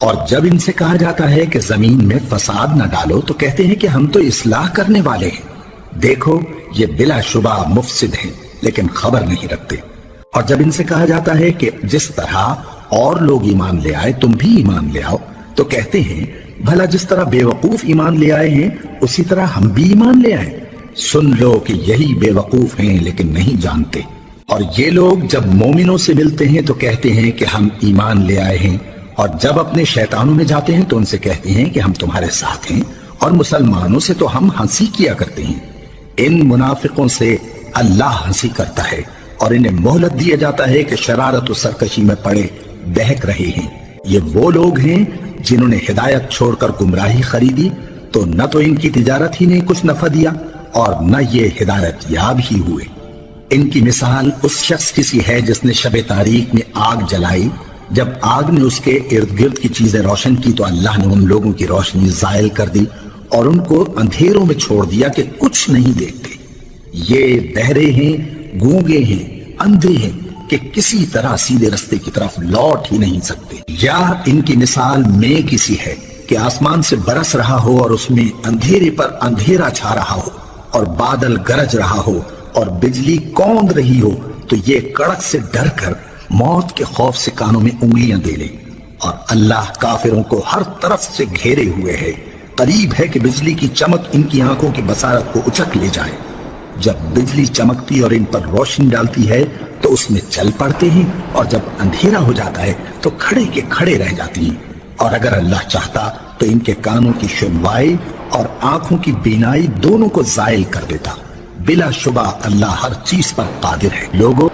اور جب ان سے کہا جاتا ہے کہ زمین میں فساد نہ ڈالو تو کہتے ہیں کہ ہم تو اصلاح کرنے والے ہیں، دیکھو یہ بلا شبہ مفسد ہیں لیکن خبر نہیں رکھتے۔ اور جب ان سے کہا جاتا ہے کہ جس طرح اور لوگ ایمان لے آئے تم بھی ایمان لے آؤ تو کہتے ہیں بھلا جس طرح بے وقوف ایمان لے آئے ہیں اسی طرح ہم بھی ایمان لے آئیں۔ سن لو کہ یہی بے وقوف ہیں لیکن نہیں جانتے۔ اور یہ لوگ جب مومنوں سے ملتے ہیں تو کہتے ہیں کہ ہم ایمان لے آئے ہیں، اور جب اپنے شیطانوں میں جاتے ہیں تو ان سے کہتے ہیں کہ ہم تمہارے ساتھ ہیں، اور مسلمانوں سے تو ہم ہنسی کیا کرتے ہیں۔ ان منافقوں سے اللہ ہنسی کرتا ہے اور انہیں مہلت دیا جاتا ہے کہ شرارت و سرکشی میں پڑے بہک رہے ہیں۔ یہ وہ لوگ ہیں جنہوں نے ہدایت چھوڑ کر گمراہی خریدی، تو نہ تو ان کی تجارت ہی نے کچھ نفع دیا اور نہ یہ ہدایت یاب ہی ہوئے۔ ان کی مثال اس شخص کی سی ہے جس نے شب تاریک میں آگ جلائی، جب آگ نے اس کے ارد گرد کی چیزیں روشن کی تو اللہ نے ان لوگوں کی روشنی زائل کر دی اور ان کو اندھیروں میں چھوڑ دیا کہ کچھ نہیں دیکھتے۔ یہ بہرے ہیں، گونگے ہیں، اندھے ہیں کہ کسی طرح سیدھے رستے کی طرف لوٹ ہی نہیں سکتے۔ یا ان کی مثال میں کسی ہے کہ آسمان سے برس رہا ہو اور اس میں اندھیرے پر اندھیرا چھا رہا ہو اور بادل گرج رہا ہو اور بجلی کوند رہی ہو تو یہ کڑک سے ڈر کر موت کے خوف سے کانوں میں انگلیاں دے لے۔ اور اللہ کافروں کو ہر طرف سے گھیرے ہوئے ہے، قریب ہے کہ بجلی کی چمک ان کی آنکھوں کی بصارت کو اچک لے جائے۔ جب بجلی چمکتی اور ان پر روشنی ڈالتی ہے تو اس میں چل پڑتے ہیں، اور جب اندھیرا ہو جاتا ہے تو کھڑے کے کھڑے رہ جاتی ہیں۔ اور اگر اللہ چاہتا تو ان کے کانوں کی سنوائی اور آنکھوں کی بینائی دونوں کو زائل کر دیتا۔ بلا شبہ اللہ ہر چیز پر قادر ہے۔ لوگوں